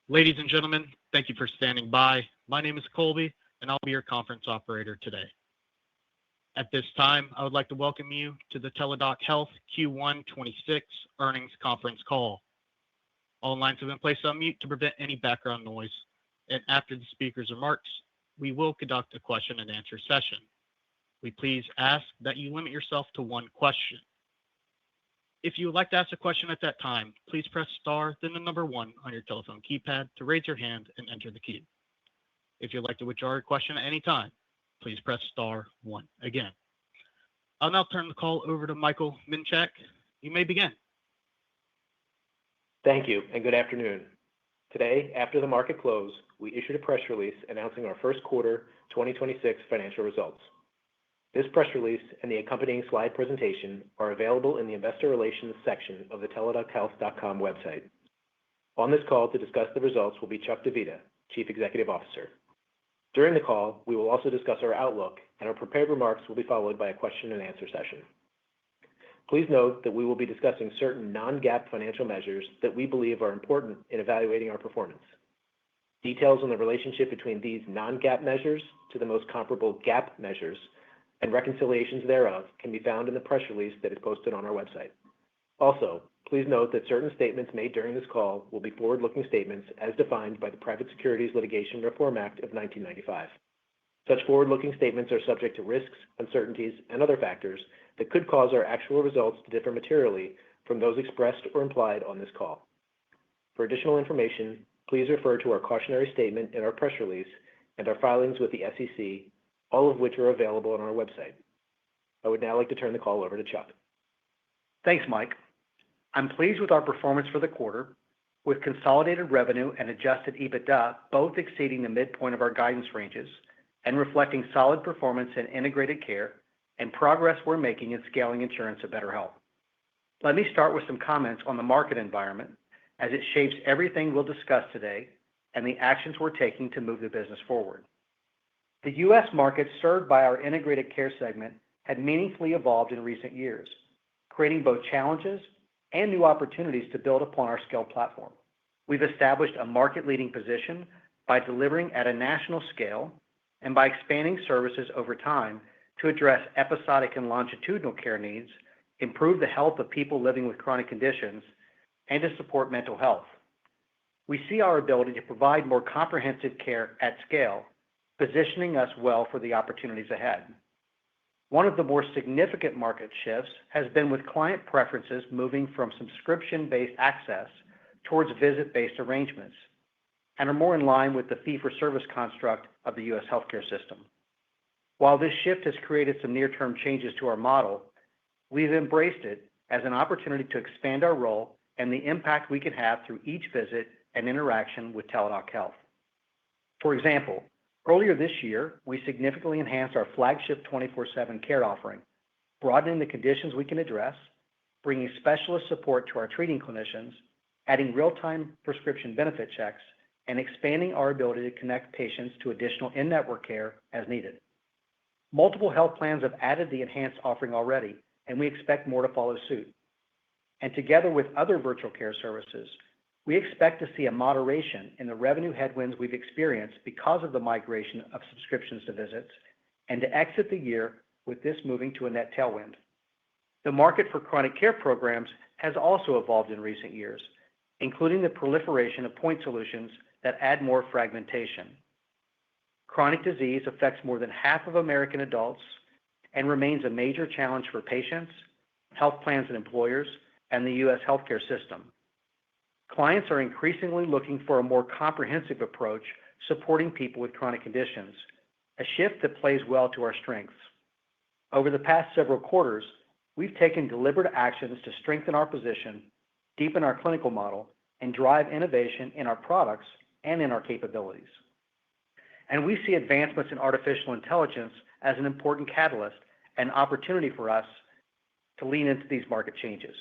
Ladies and gentlemen, thank you for standing by. My name is Colby, and I'll be your conference operator today. At this time, I would like to welcome you to the Teladoc Health Q1 26 earnings conference call. All lines have been placed on mute to prevent any background noise, and after the speaker's remarks, we will conduct a question-and-answer session. We please ask that you limit yourself to one question. If you would like to ask a question at that time, please press star, then the number one on your telephone keypad to raise your hand and enter the queue. If you'd like to withdraw your question at any time, please press star one again. I'll now turn the call over to Michael Minchak. You may begin. Thank you, and good afternoon. Today, after the market close, we issued a press release announcing our first quarter 2026 financial results. This press release and the accompanying slide presentation are available in the Investor Relations section of the teladochealth.com website. On this call to discuss the results will be Chuck Divita, Chief Executive Officer. During the call, we will also discuss our outlook, and our prepared remarks will be followed by a question-and-answer session. Please note that we will be discussing certain non-GAAP financial measures that we believe are important in evaluating our performance. Details on the relationship between these non-GAAP measures to the most comparable GAAP measures and reconciliations thereof can be found in the press release that is posted on our website. Also, please note that certain statements made during this call will be forward-looking statements as defined by the Private Securities Litigation Reform Act of 1995. Such forward-looking statements are subject to risks, uncertainties, and other factors that could cause our actual results to differ materially from those expressed or implied on this call. For additional information, please refer to our cautionary statement in our press release and our filings with the SEC, all of which are available on our website. I would now like to turn the call over to Chuck. Thanks, Mike. I'm pleased with our performance for the quarter, with consolidated revenue and adjusted EBITDA both exceeding the midpoint of our guidance ranges and reflecting solid performance in integrated care and progress we're making in scaling insurance at BetterHelp. Let me start with some comments on the market environment as it shapes everything we'll discuss today and the actions we're taking to move the business forward. The U.S. market served by our integrated care segment had meaningfully evolved in recent years, creating both challenges and new opportunities to build upon our scale platform. We've established a market-leading position by delivering at a national scale and by expanding services over time to address episodic and longitudinal care needs, improve the health of people living with chronic conditions, and to support mental health. We see our ability to provide more comprehensive care at scale, positioning us well for the opportunities ahead. One of the more significant market shifts has been with client preferences moving from subscription-based access towards visit-based arrangements and are more in line with the fee-for-service construct of the U.S. healthcare system. While this shift has created some near-term changes to our model, we've embraced it as an opportunity to expand our role and the impact we can have through each visit and interaction with Teladoc Health. For example, earlier this year, we significantly enhanced our flagship 24/7 care offering, broadening the conditions we can address, bringing specialist support to our treating clinicians, adding real-time prescription benefit checks, and expanding our ability to connect patients to additional in-network care as needed. Multiple health plans have added the enhanced offering already, and we expect more to follow suit. And together with other virtual care services, we expect to see a moderation in the revenue headwinds we've experienced because of the migration of subscriptions to visits and to exit the year with this moving to a net tailwind. The market for chronic care programs has also evolved in recent years, including the proliferation of point solutions that add more fragmentation. Chronic disease affects more than half of American adults and remains a major challenge for patients, health plans and employers, and the U.S. healthcare system. Clients are increasingly looking for a more comprehensive approach supporting people with chronic conditions, a shift that plays well to our strengths. Over the past several quarters, we've taken deliberate actions to strengthen our position, deepen our clinical model, and drive innovation in our products and in our capabilities. And we see advancements in artificial intelligence as an important catalyst and opportunity for us to lean into these market changes.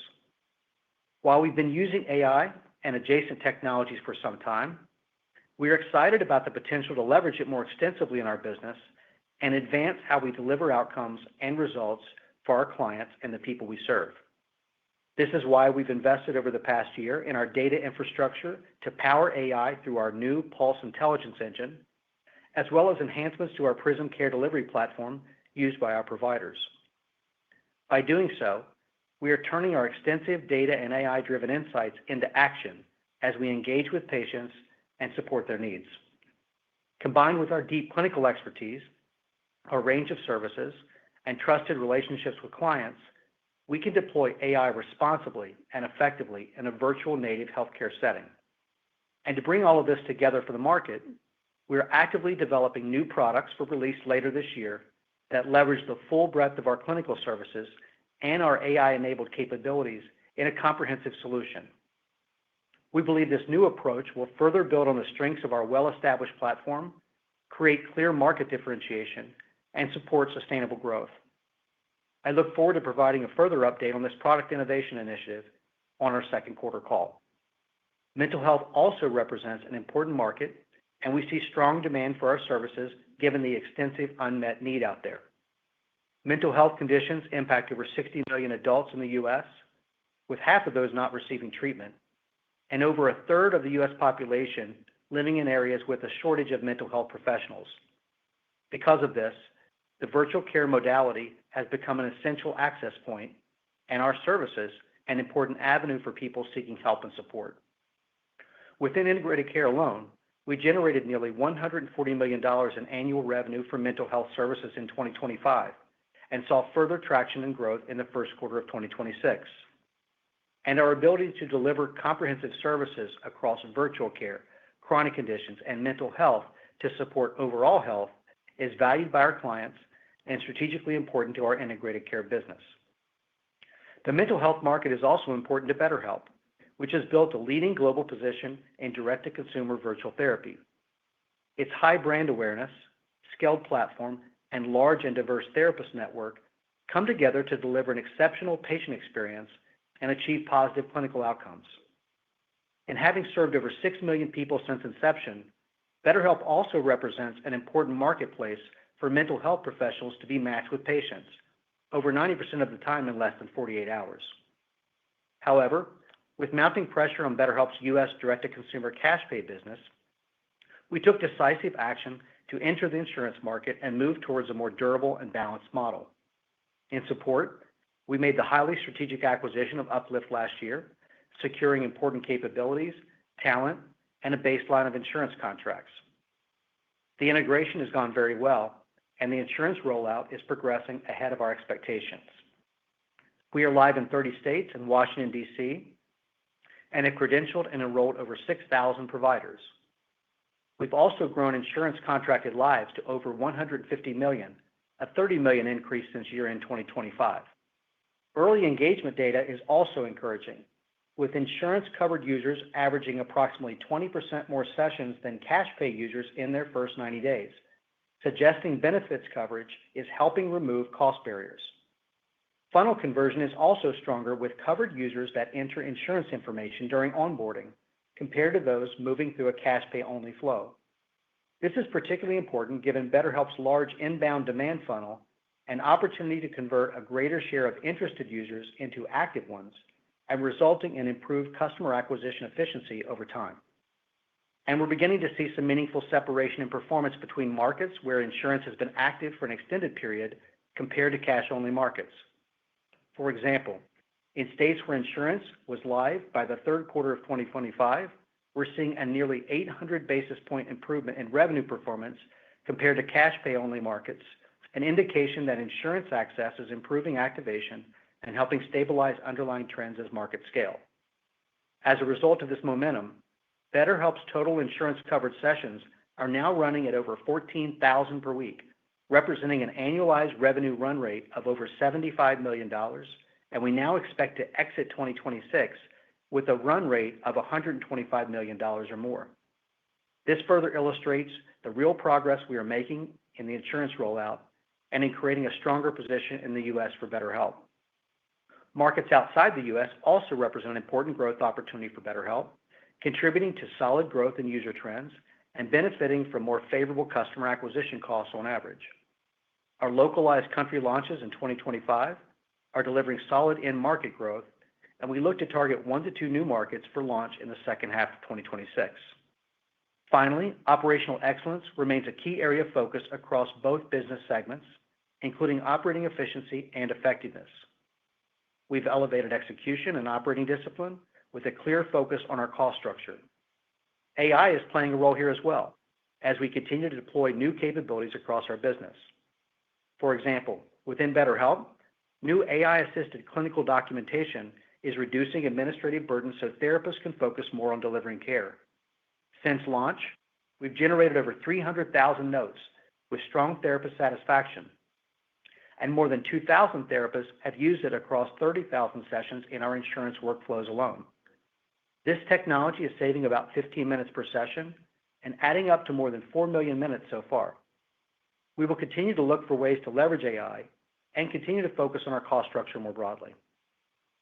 While we've been using AI and adjacent technologies for some time, we are excited about the potential to leverage it more extensively in our business and advance how we deliver outcomes and results for our clients and the people we serve. This is why we've invested over the past year in our data infrastructure to power AI through our new Pulse Intelligence engine, as well as enhancements to our Prism Care Delivery platform used by our providers. By doing so, we are turning our extensive data and AI-driven insights into action as we engage with patients and support their needs. Combined with our deep clinical expertise, our range of services, and trusted relationships with clients, we can deploy AI responsibly and effectively in a virtual native healthcare setting. And to bring all of this together for the market, we are actively developing new products for release later this year that leverage the full breadth of our clinical services and our AI-enabled capabilities in a comprehensive solution. We believe this new approach will further build on the strengths of our well-established platform, create clear market differentiation, and support sustainable growth. I look forward to providing a further update on this product innovation initiative on our second quarter call. Mental health also represents an important market, and we see strong demand for our services given the extensive unmet need out there. Mental health conditions impact over 60 million adults in the U.S., with half of those not receiving treatment, and over a third of the U.S. population living in areas with a shortage of mental health professionals. Because of this, the virtual care modality has become an essential access point, and our services an important avenue for people seeking help and support. Within integrated care alone, we generated nearly $140 million in annual revenue for mental health services in 2025 and saw further traction and growth in the first quarter of 2026. And our ability to deliver comprehensive services across virtual care, chronic conditions, and mental health to support overall health is valued by our clients and strategically important to our integrated care business. The mental health market is also important to BetterHelp, which has built a leading global position in direct-to-consumer virtual therapy. Its high brand awareness, scaled platform, and large and diverse therapist network come together to deliver an exceptional patient experience and achieve positive clinical outcomes. And having served over 6 million people since inception, BetterHelp also represents an important marketplace for mental health professionals to be matched with patients, over 90% of the time in less than 48 hours. However, with mounting pressure on BetterHelp's U.S. direct-to-consumer cash pay business, we took decisive action to enter the insurance market and move towards a more durable and balanced model. In support, we made the highly strategic acquisition of Uplift last year, securing important capabilities, talent, and a baseline of insurance contracts. The integration has gone very well, and the insurance rollout is progressing ahead of our expectations. We are live in 30 states and Washington, D.C., and have credentialed and enrolled over 6,000 providers. We've also grown insurance contracted lives to over 150 million, a 30 million increase since year-end 2025. Early engagement data is also encouraging, with insurance-covered users averaging approximately 20% more sessions than cash pay users in their first 90 days, suggesting benefits coverage is helping remove cost barriers. Funnel conversion is also stronger with covered users that enter insurance information during onboarding compared to those moving through a cash pay only flow. This is particularly important given BetterHelp's large inbound demand funnel and opportunity to convert a greater share of interested users into active ones and resulting in improved customer acquisition efficiency over time. And we're beginning to see some meaningful separation in performance between markets where insurance has been active for an extended period compared to cash-only markets. For example, in states where insurance was live by the third quarter of 2025, we're seeing a nearly 800 basis point improvement in revenue performance compared to cash pay only markets, an indication that insurance access is improving activation and helping stabilize underlying trends as markets scale. As a result of this momentum, BetterHelp's total insurance covered sessions are now running at over 14,000 per week, representing an annualized revenue run rate of over $75 million, and we now expect to exit 2026 with a run rate of $125 million or more. This further illustrates the real progress we are making in the insurance rollout and in creating a stronger position in the U.S. for BetterHelp. Markets outside the U.S. also represent an important growth opportunity for BetterHelp, contributing to solid growth in user trends and benefiting from more favorable customer acquisition costs on average. Our localized country launches in 2025 are delivering solid in-market growth, and we look to target 1 to 2 new markets for launch in the second half of 2026. Finally, operational excellence remains a key area of focus across both business segments, including operating efficiency and effectiveness. We've elevated execution and operating discipline with a clear focus on our cost structure. AI is playing a role here as well, as we continue to deploy new capabilities across our business. For example, within BetterHelp, new AI-assisted clinical documentation is reducing administrative burden so therapists can focus more on delivering care. Since launch, we've generated over 300,000 notes with strong therapist satisfaction, and more than 2,000 therapists have used it across 30,000 sessions in our insurance workflows alone. This technology is saving about 15 minutes per session and adding up to more than 4 million minutes so far. We will continue to look for ways to leverage AI and continue to focus on our cost structure more broadly.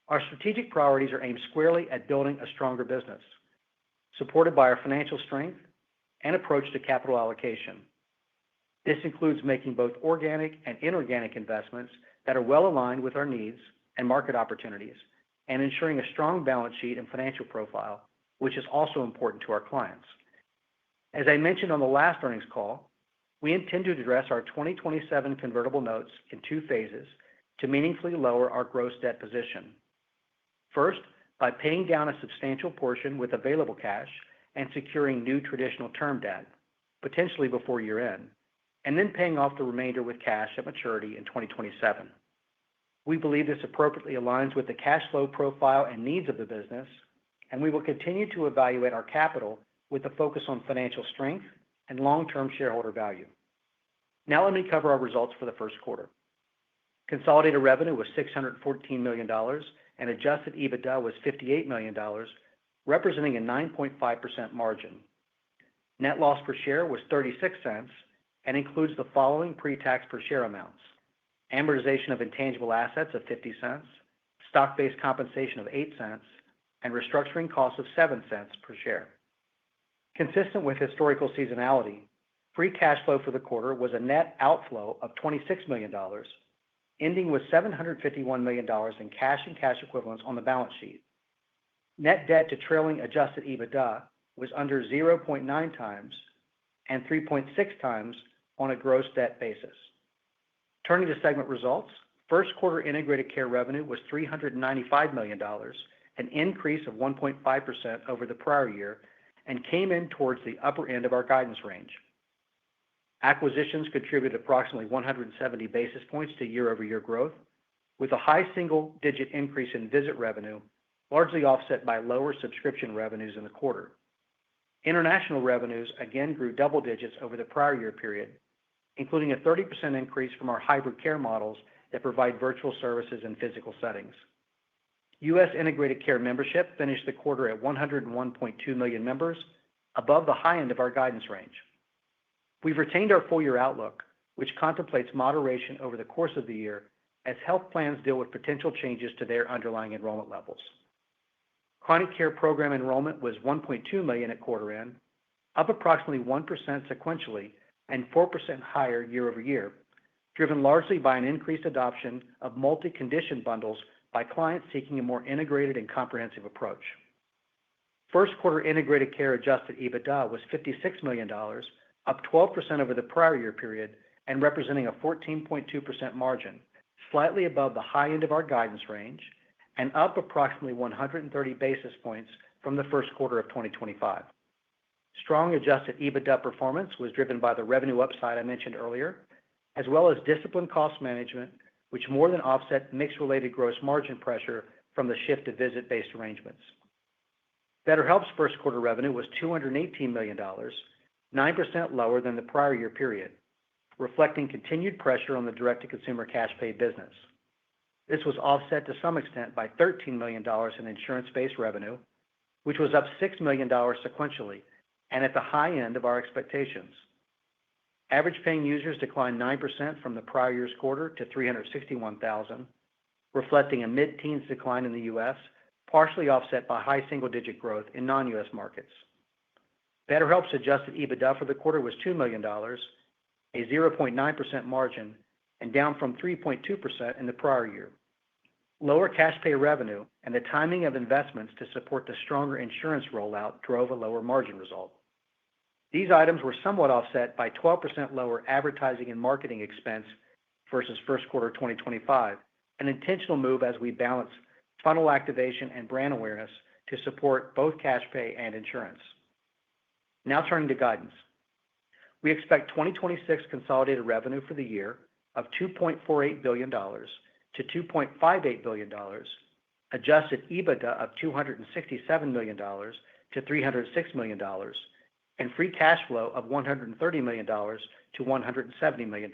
Our strategic priorities are aimed squarely at building a stronger business, supported by our financial strength and approach to capital allocation. This includes making both organic and inorganic investments that are well aligned with our needs and market opportunities, and ensuring a strong balance sheet and financial profile, which is also important to our clients. As I mentioned on the last earnings call, we intend to address our 2027 convertible notes in 2 phases to meaningfully lower our gross debt position. First, by paying down a substantial portion with available cash and securing new traditional term debt, potentially before year-end, and then paying off the remainder with cash at maturity in 2027. We believe this appropriately aligns with the cash flow profile and needs of the business, and we will continue to evaluate our capital with a focus on financial strength and long-term shareholder value. Now let me cover our results for the first quarter. Consolidated revenue was $614 million, and adjusted EBITDA was $58 million, representing a 9.5% margin. Net loss per share was 36 cents and includes the following pre-tax per share amounts: amortization of intangible assets of 50 cents, stock-based compensation of 8 cents, and restructuring costs of 7 cents per share. Consistent with historical seasonality, free cash flow for the quarter was a net outflow of $26 million, ending with $751 million in cash and cash equivalents on the balance sheet. Net debt to trailing adjusted EBITDA was under 0.9 times and 3.6 times on a gross debt basis. Turning to segment results, first quarter integrated care revenue was $395 million, an increase of 1.5% over the prior year, and came in towards the upper end of our guidance range. Acquisitions contributed approximately 170 basis points to year-over-year growth, with a high single-digit increase in visit revenue, largely offset by lower subscription revenues in the quarter. International revenues again grew double digits over the prior year period, including a 30% increase from our hybrid care models that provide virtual services in physical settings. U.S. integrated care membership finished the quarter at 101.2 million members, above the high end of our guidance range. We've retained our full-year outlook, which contemplates moderation over the course of the year as health plans deal with potential changes to their underlying enrollment levels. Chronic care program enrollment was 1.2 million at quarter end, up approximately 1% sequentially and 4% higher year-over-year, driven largely by an increased adoption of multi-condition bundles by clients seeking a more integrated and comprehensive approach. First quarter integrated care adjusted EBITDA was $56 million, up 12% over the prior year period and representing a 14.2% margin, slightly above the high end of our guidance range and up approximately 130 basis points from the first quarter of 2025. Strong adjusted EBITDA performance was driven by the revenue upside I mentioned earlier, as well as disciplined cost management, which more than offset mix-related gross margin pressure from the shift to visit-based arrangements. BetterHelp's first quarter revenue was $218 million, 9% lower than the prior year period, reflecting continued pressure on the direct-to-consumer cash pay business. This was offset to some extent by $13 million in insurance-based revenue, which was up $6 million sequentially and at the high end of our expectations. Average paying users declined 9% from the prior year's quarter to 361,000, reflecting a mid-teens decline in the U.S., partially offset by high single-digit growth in non-U.S. markets. BetterHelp's adjusted EBITDA for the quarter was $2 million, a 0.9% margin, and down from 3.2% in the prior year. Lower cash pay revenue and the timing of investments to support the stronger insurance rollout drove a lower margin result. These items were somewhat offset by 12% lower advertising and marketing expense versus first quarter 2025, an intentional move as we balance funnel activation and brand awareness to support both cash pay and insurance. Now turning to guidance. We expect 2026 consolidated revenue for the year of $2.48 billion-$2.58 billion, adjusted EBITDA of $267 million-$306 million, and free cash flow of $130 million-$170 million,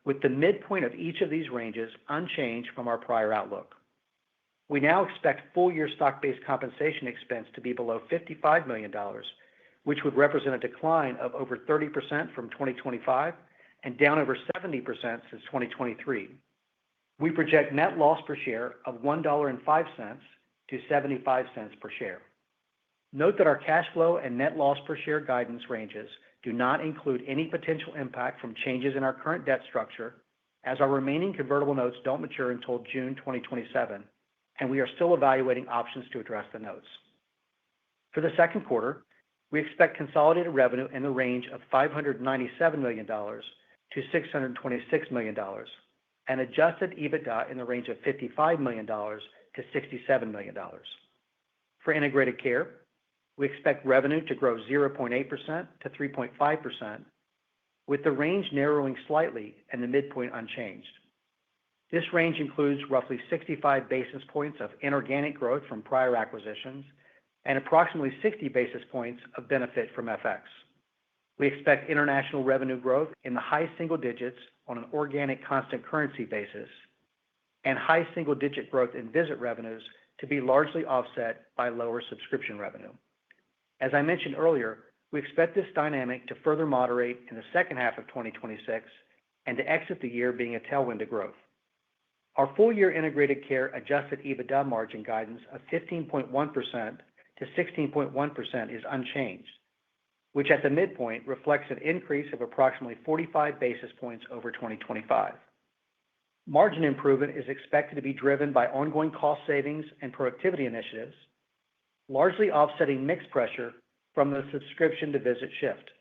with the midpoint of each of these ranges unchanged from our prior outlook. We now expect full-year stock-based compensation expense to be below $55 million, which would represent a decline of over 30% from 2025 and down over 70% since 2023. We project net loss per share of $1.05-$0.75 per share. Note that our cash flow and net loss per share guidance ranges do not include any potential impact from changes in our current debt structure, as our remaining convertible notes don't mature until June 2027, and we are still evaluating options to address the notes. For the second quarter, we expect consolidated revenue in the range of $597 million-$626 million, and adjusted EBITDA in the range of $55 million-$67 million. For integrated care, we expect revenue to grow 0.8%-3.5%, with the range narrowing slightly and the midpoint unchanged. This range includes roughly 65 basis points of inorganic growth from prior acquisitions and approximately 60 basis points of benefit from FX. We expect international revenue growth in the high single digits on an organic constant currency basis and high single-digit growth in visit revenues to be largely offset by lower subscription revenue. As I mentioned earlier, we expect this dynamic to further moderate in the second half of 2026 and to exit the year being a tailwind to growth. Our full-year integrated care adjusted EBITDA margin guidance of 15.1%-16.1% is unchanged, which at the midpoint reflects an increase of approximately 45 basis points over 2025. Margin improvement is expected to be driven by ongoing cost savings and productivity initiatives, largely offsetting mixed pressure from the subscription to visit shift.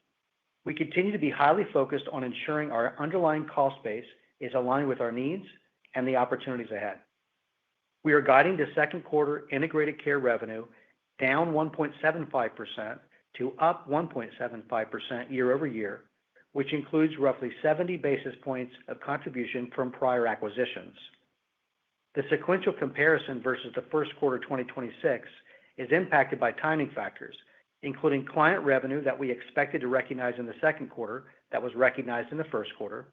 We continue to be highly focused on ensuring our underlying cost base is aligned with our needs and the opportunities ahead. We are guiding the second quarter integrated care revenue down 1.75% to up 1.75% year-over-year, which includes roughly 70 basis points of contribution from prior acquisitions. The sequential comparison versus the first quarter 2026 is impacted by timing factors, including client revenue that we expected to recognize in the second quarter that was recognized in the first quarter,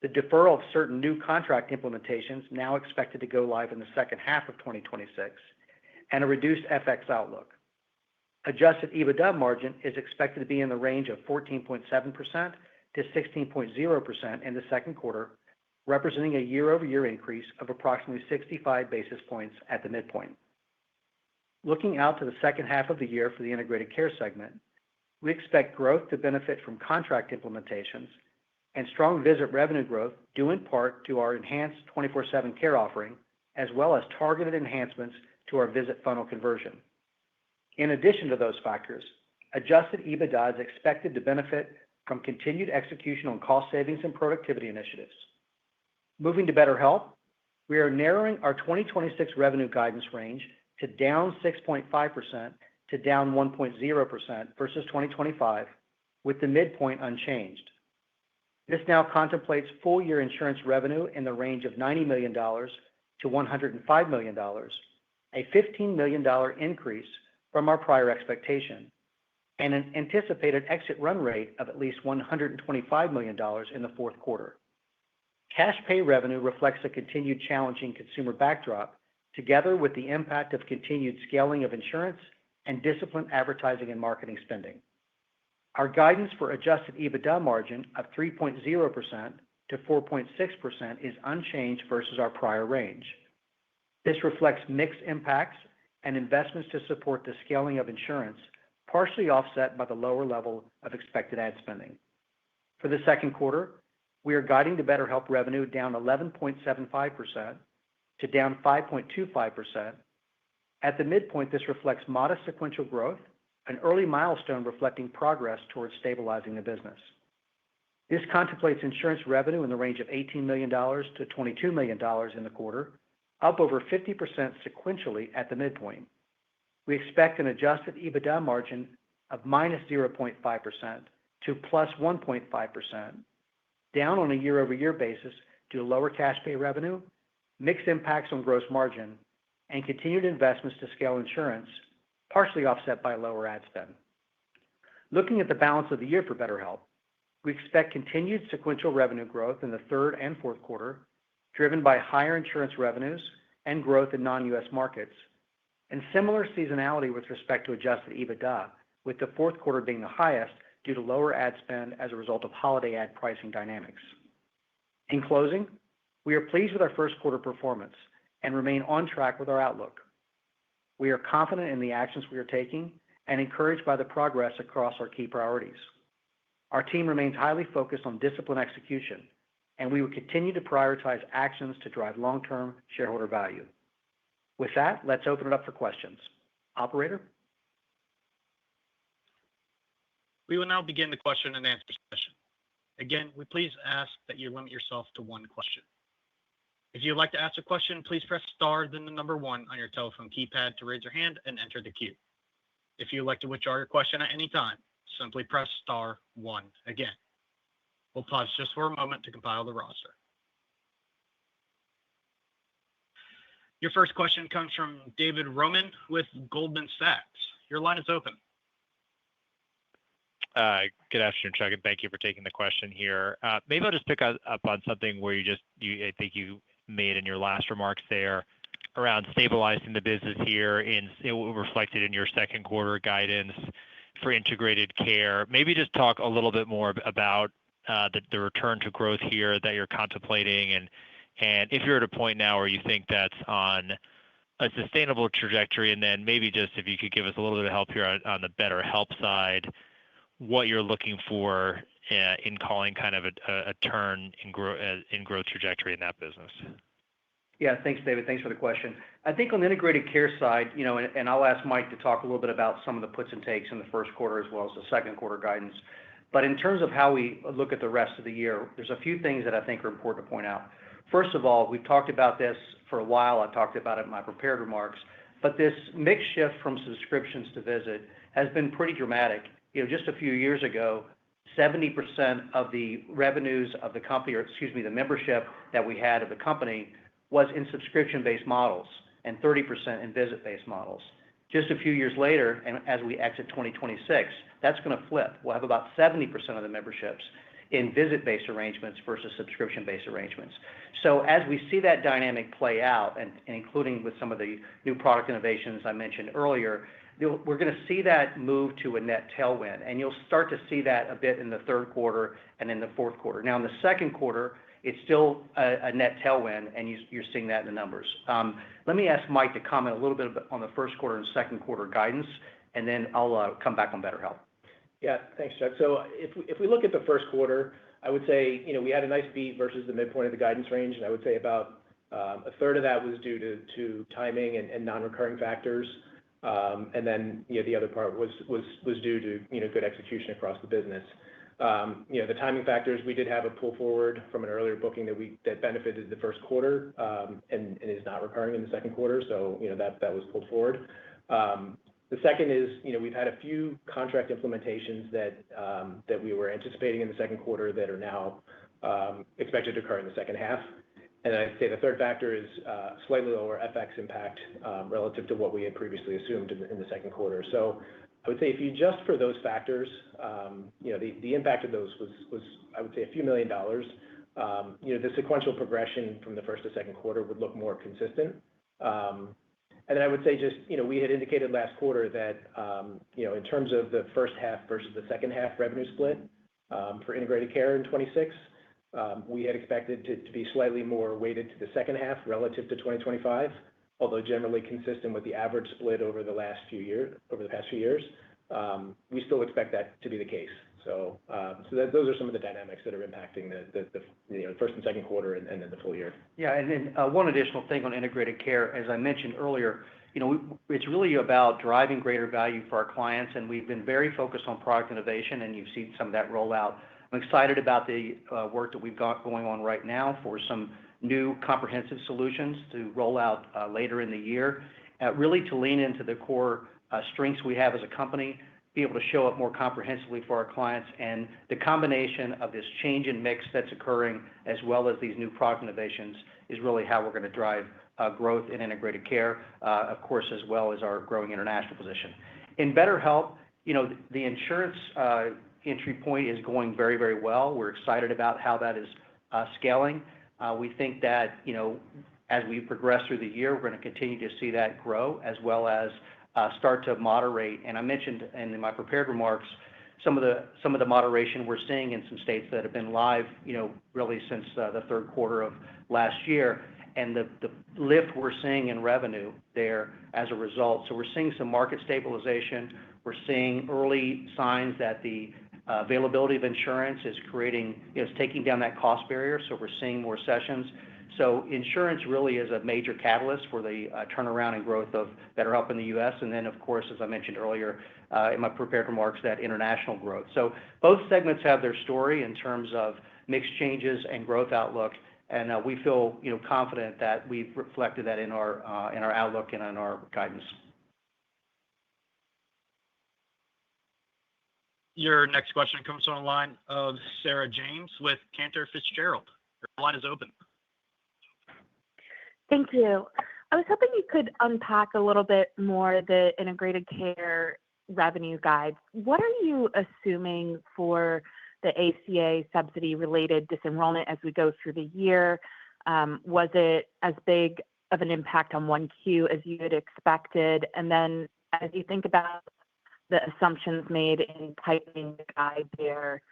the deferral of certain new contract implementations now expected to go live in the second half of 2026, and a reduced FX outlook. Adjusted EBITDA margin is expected to be in the range of 14.7%-16.0% in the second quarter, representing a year-over-year increase of approximately 65 basis points at the midpoint. Looking out to the second half of the year for the integrated care segment, we expect growth to benefit from contract implementations and strong visit revenue growth due in part to our enhanced 24/7 care offering, as well as targeted enhancements to our visit funnel conversion. In addition to those factors, adjusted EBITDA is expected to benefit from continued execution on cost savings and productivity initiatives. Moving to BetterHelp, we are narrowing our 2026 revenue guidance range to down 6.5% to down 1.0% versus 2025, with the midpoint unchanged. This now contemplates full-year insurance revenue in the range of $90 million-$105 million, a $15 million increase from our prior expectation, and an anticipated exit run rate of at least $125 million in the fourth quarter. Cash pay revenue reflects a continued challenging consumer backdrop, together with the impact of continued scaling of insurance and disciplined advertising and marketing spending. Our guidance for adjusted EBITDA margin of 3.0%-4.6% is unchanged versus our prior range. This reflects mixed impacts and investments to support the scaling of insurance, partially offset by the lower level of expected ad spending. For the second quarter, we are guiding the BetterHelp revenue down 11.75% to down 5.25%. At the midpoint, this reflects modest sequential growth, an early milestone reflecting progress towards stabilizing the business. This contemplates insurance revenue in the range of $18 million to $22 million in the quarter, up over 50% sequentially at the midpoint. We expect an adjusted EBITDA margin of -0.5% to +1.5%, down on a year-over-year basis due to lower cash pay revenue, mixed impacts on gross margin, and continued investments to scale insurance, partially offset by lower ad spend. Looking at the balance of the year for BetterHelp, we expect continued sequential revenue growth in the third and fourth quarter, driven by higher insurance revenues and growth in non-U.S. markets, and similar seasonality with respect to adjusted EBITDA, with the fourth quarter being the highest due to lower ad spend as a result of holiday ad pricing dynamics. In closing, we are pleased with our first quarter performance and remain on track with our outlook. We are confident in the actions we are taking and encouraged by the progress across our key priorities. Our team remains highly focused on disciplined execution, and we will continue to prioritize actions to drive long-term shareholder value. With that, let's open it up for questions. Operator? We will now begin the question and answer session. Again, we please ask that you limit yourself to one question. If you'd like to ask a question, please press star, then the number one on your telephone keypad to raise your hand and enter the queue. If you'd like to withdraw your question at any time, simply press star one again. We'll pause just for a moment to compile the roster. Your first question comes from David Roman with Goldman Sachs. Your line is open. Good afternoon, Chuck, and thank you for taking the question here. Maybe I'll just pick up on something where I think you made in your last remarks there around stabilizing the business here reflected in your second quarter guidance for integrated care. Maybe just talk a little bit more about the return to growth here that you're contemplating, and if you're at a point now where you think that's on a sustainable trajectory, and then maybe just if you could give us a little bit of help here on the BetterHelp side, what you're looking for in calling kind of a turn in growth trajectory in that business. Yeah, thanks, David. Thanks for the question. I think on the integrated care side, and I'll ask Mike to talk a little bit about some of the puts and takes in the first quarter as well as the second quarter guidance. But in terms of how we look at the rest of the year, there's a few things that I think are important to point out. First of all, we've talked about this for a while. I talked about it in my prepared remarks, but this mix shift from subscriptions to visit has been pretty dramatic. Just a few years ago, 70% of the revenues of the company, the membership that we had of the company was in subscription-based models and 30% in visit-based models. Just a few years later, and as we exit 2026, that's going to flip. We'll have about 70% of the memberships in visit-based arrangements versus subscription-based arrangements. So as we see that dynamic play out, and including with some of the new product innovations I mentioned earlier, we're going to see that move to a net tailwind, and you'll start to see that a bit in the third quarter and in the fourth quarter. Now, in the second quarter, it's still a net tailwind, and you're seeing that in the numbers. Let me ask Mike to comment a little bit on the first quarter and second quarter guidance, and then I'll come back on BetterHelp. Yeah, thanks, Chuck. So if we look at the first quarter, I would say we had a nice beat versus the midpoint of the guidance range, and I would say about a third of that was due to timing and non-recurring factors. And then the other part was due to good execution across the business. The timing factors, we did have a pull forward from an earlier booking that benefited the first quarter and is not recurring in the second quarter, so that was pulled forward. The second is we've had a few contract implementations that we were anticipating in the second quarter that are now expected to occur in the second half. And I'd say the third factor is slightly lower FX impact relative to what we had previously assumed in the second quarter. So I would say if you adjust for those factors, the impact of those was, I would say, a few $1 million. The sequential progression from the first to second quarter would look more consistent. And then I would say just, we had indicated last quarter that, in terms of the first half versus the second half revenue split for integrated care in 2026, we had expected to be slightly more weighted to the second half relative to 2025, although generally consistent with the average split over the past few years. we still expect that to be the case. Those are some of the dynamics that are impacting the first and second quarter and then the full year. Yeah, and then one additional thing on integrated care, as I mentioned earlier, it's really about driving greater value for our clients, and we've been very focused on product innovation, and you've seen some of that roll out. I'm excited about the work that we've got going on right now for some new comprehensive solutions to roll out later in the year, really to lean into the core strengths we have as a company, be able to show up more comprehensively for our clients, and the combination of this change in mix that's occurring as well as these new product innovations is really how we're going to drive growth in integrated care, of course, as well as our growing international position. In BetterHelp, the insurance entry point is going very, very well. We're excited about how that is scaling. We think that, as we progress through the year, we're going to continue to see that grow as well as start to moderate. And I mentioned in my prepared remarks some of the moderation we're seeing in some states that have been live, really since the third quarter of last year, and the lift we're seeing in revenue there as a result. So we're seeing some market stabilization. We're seeing early signs that the availability of insurance is taking down that cost barrier. So we're seeing more sessions. So insurance really is a major catalyst for the turnaround and growth of BetterHelp in the U.S. And then, of course, as I mentioned earlier in my prepared remarks, that international growth. So both segments have their story in terms of mixed changes and growth outlook. And we feel confident that we've reflected that in our outlook and in our guidance. Your next question comes from the line of Sarah James with Cantor Fitzgerald. Your line is open. Thank you. I was hoping you could unpack a little bit more the integrated care revenue guide. What are you assuming for the ACA subsidy-related disenrollment as we go through the year? Was it as big of an impact on 1Q as you had expected? And then as you think about the assumptions made in tightening the guide there,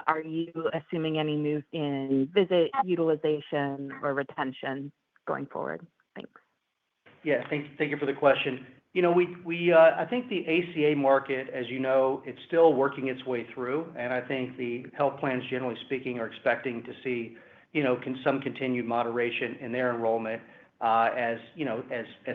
are you assuming any move in visit utilization or retention going forward? Thanks. Yeah, thank you for the question. I think the ACA market, as you know, it's still working its way through, and I think the health plans, generally speaking, are expecting to see, some continued moderation in their enrollment as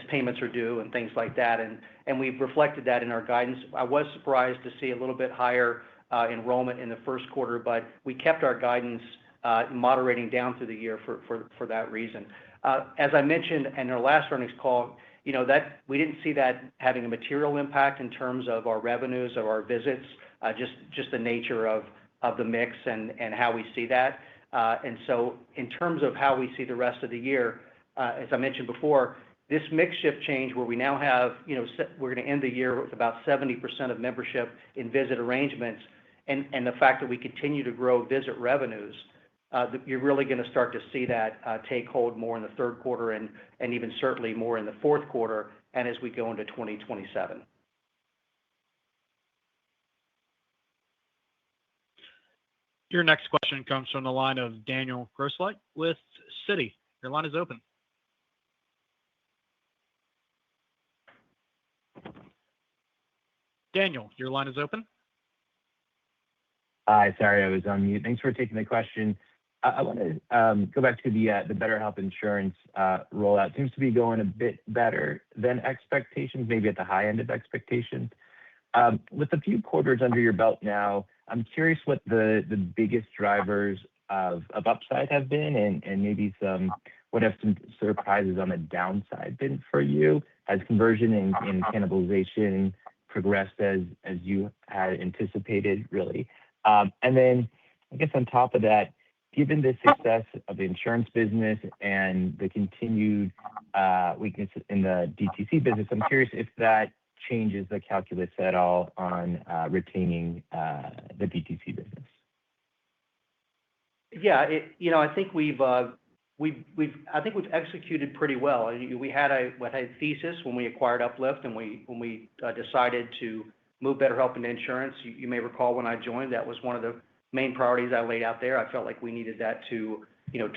payments are due and things like that, and we've reflected that in our guidance. I was surprised to see a little bit higher enrollment in the first quarter, but we kept our guidance moderating down through the year for that reason. As I mentioned in our last earnings call, that we didn't see that having a material impact in terms of our revenues or our visits, just the nature of the mix and how we see that. And so in terms of how we see the rest of the year, as I mentioned before, this mix shift change where we now have, we're going to end the year with about 70% of membership in visit arrangements, and the fact that we continue to grow visit revenues, you're really going to start to see that take hold more in the third quarter and even certainly more in the fourth quarter and as we go into 2027. Your next question comes from the line of Daniel Grosslight with Citi. Your line is open. Daniel, your line is open. Hi, sorry, I was on mute. Thanks for taking the question. I want to go back to the BetterHelp insurance rollout. Seems to be going a bit better than expectations, maybe at the high end of expectations. With a few quarters under your belt now, I'm curious what the biggest drivers of upside have been, and maybe what have some surprises on the downside been for you as conversion and cannibalization progressed as you had anticipated, really. And then I guess on top of that, given the success of the insurance business and the continued weakness in the DTC business, I'm curious if that changes the calculus at all on retaining the DTC business. Yeah, I think we've executed pretty well. We had a thesis when we acquired Uplift and when we decided to move BetterHelp into insurance. You may recall when I joined, that was one of the main priorities I laid out there. I felt like we needed that to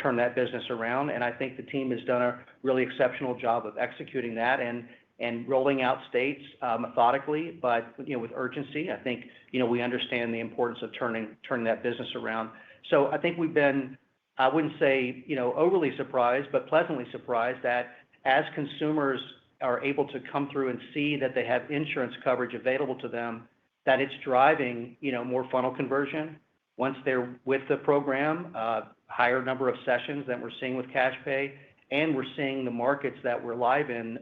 turn that business around, and I think the team has done a really exceptional job of executing that. And and rolling out states methodically, but with urgency. I think we understand the importance of turning that business around. So I think we've been, I wouldn't say overly surprised, but pleasantly surprised that as consumers are able to come through and see that they have insurance coverage available to them, that it's driving more funnel conversion. Once they're with the program, higher number of sessions than we're seeing with cash pay, and we're seeing the markets that we're live in,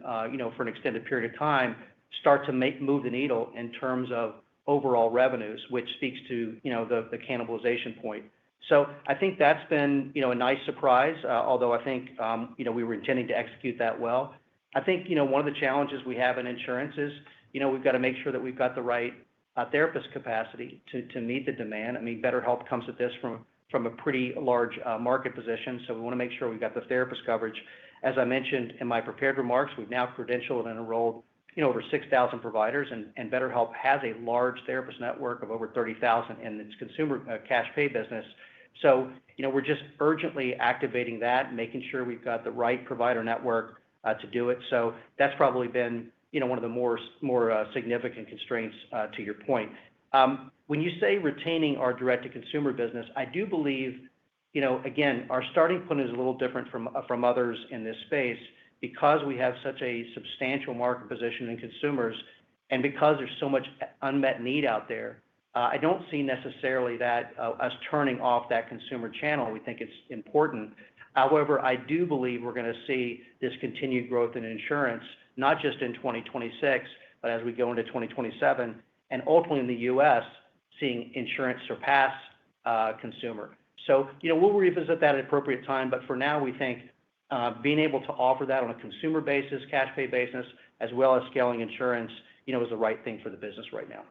for an extended period of time, start to move the needle in terms of overall revenues, which speaks to the cannibalization point. So I think that's been a nice surprise, although I think we were intending to execute that well. I think one of the challenges we have in insurance is we've got to make sure that we've got the right therapist capacity to meet the demand. I mean, BetterHelp comes at this from a pretty large market position, so we want to make sure we've got the therapist coverage. As I mentioned in my prepared remarks, we've now credentialed and enrolled over 6,000 providers, and BetterHelp has a large therapist network of over 30,000 in its consumer cash pay business. So we're just urgently activating that, making sure we've got the right provider network to do it. So that's probably been one of the more significant constraints to your point. When you say retaining our direct-to-consumer business, I do believe, again, our starting point is a little different from others in this space because we have such a substantial market position in consumers and because there's so much unmet need out there. I don't see necessarily that us turning off that consumer channel. We think it's important. However, I do believe we're going to see this continued growth in insurance, not just in 2026, but as we go into 2027, and ultimately in the U.S., seeing insurance surpass consumer. So, we'll revisit that at an appropriate time, but for now, we think being able to offer that on a consumer basis, cash pay basis, as well as scaling insurance, is the right thing for the business right now.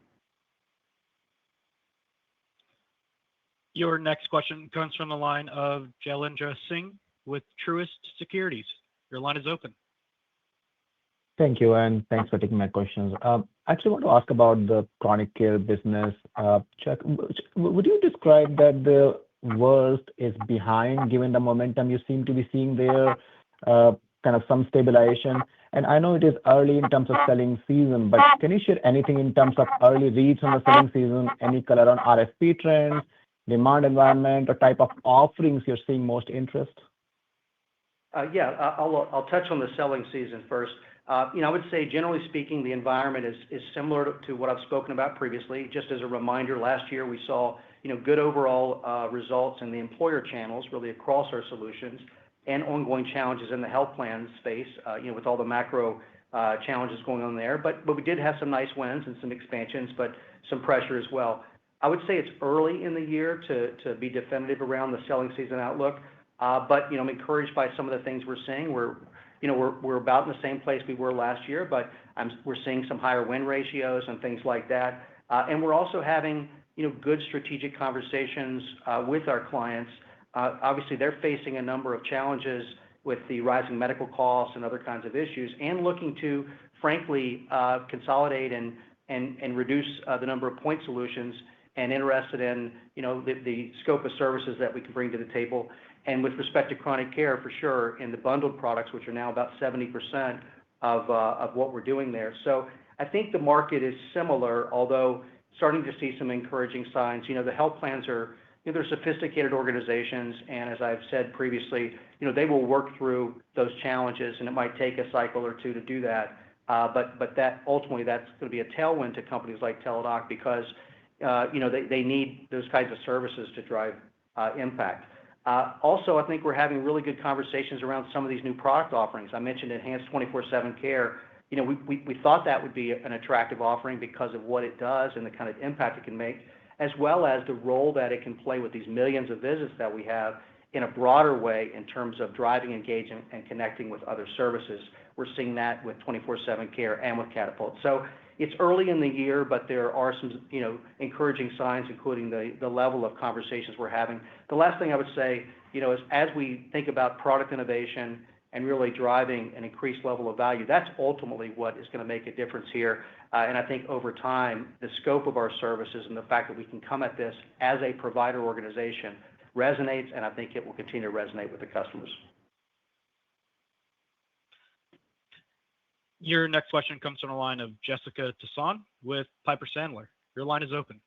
Your next question comes from the line of Jailendra Singh with Truist Securities. Your line is open. Thank you, and thanks for taking my questions. I actually want to ask about the chronic care business. Chuck, would you describe that the worst is behind, given the momentum you seem to be seeing there, kind of some stabilization? And I know it is early in terms of selling season, but can you share anything in terms of early reads on the selling season, any color on RFP trends, demand environment, or type of offerings you're seeing most interest? Yeah, I'll touch on the selling season first. I would say, generally speaking, the environment is similar to what I've spoken about previously. Just as a reminder, last year we saw good overall results in the employer channels, really across our solutions, and ongoing challenges in the health plan space, with all the macro challenges going on there. But we did have some nice wins and some expansions, but some pressure as well. I would say it's early in the year to be definitive around the selling season outlook, but I'm encouraged by some of the things we're seeing. We're about in the same place we were last year, but we're seeing some higher win ratios and things like that. And we're also having good strategic conversations with our clients. Obviously, they're facing a number of challenges with the rising medical costs and other kinds of issues, and looking to, frankly, consolidate and reduce the number of point solutions, and interested in the scope of services that we can bring to the table. And with respect to chronic care, for sure, in the bundled products, which are now about 70% of what we're doing there. So I think the market is similar, although starting to see some encouraging signs. The health plans they're sophisticated organizations, and as I've said previously, they will work through those challenges, and it might take a cycle or two to do that. But that ultimately, that's going to be a tailwind to companies like Teladoc because they need those kinds of services to drive impact. Also, I think we're having really good conversations around some of these new product offerings. I mentioned Enhanced 24/7 Care. We thought that would be an attractive offering because of what it does and the kind of impact it can make, as well as the role that it can play with these millions of visits that we have in a broader way in terms of driving engagement and connecting with other services. We're seeing that with 24/7 Care and with Catapult. So it's early in the year, but there are some encouraging signs, including the level of conversations we're having. The last thing I would say, is as we think about product innovation and really driving an increased level of value, that's ultimately what is going to make a difference here. And I think over time, the scope of our services and the fact that we can come at this as a provider organization resonates, and I think it will continue to resonate with the customers. Your next question comes from the line of Jessica Tassan with Piper Sandler. Your line is open.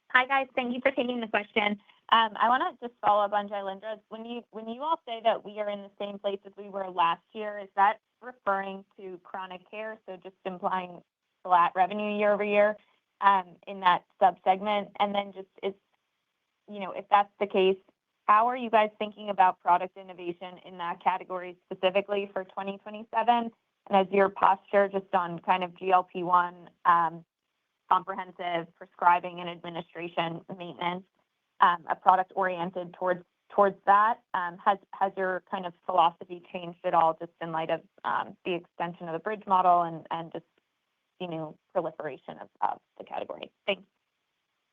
Hi, guys. Thank you for taking the question. I want to just follow up on Jailendra. When you all say that we are in the same place as we were last year, is that referring to chronic care? So just implying flat revenue year over year in that subsegment? And then just if that's the case, how are you guys thinking about product innovation in that category specifically for 2027? And as your posture just on kind of GLP-1 comprehensive prescribing and administration maintenance, a product oriented towards that, has your kind of philosophy changed at all just in light of the extension of the bridge model and just proliferation of the category? Thanks.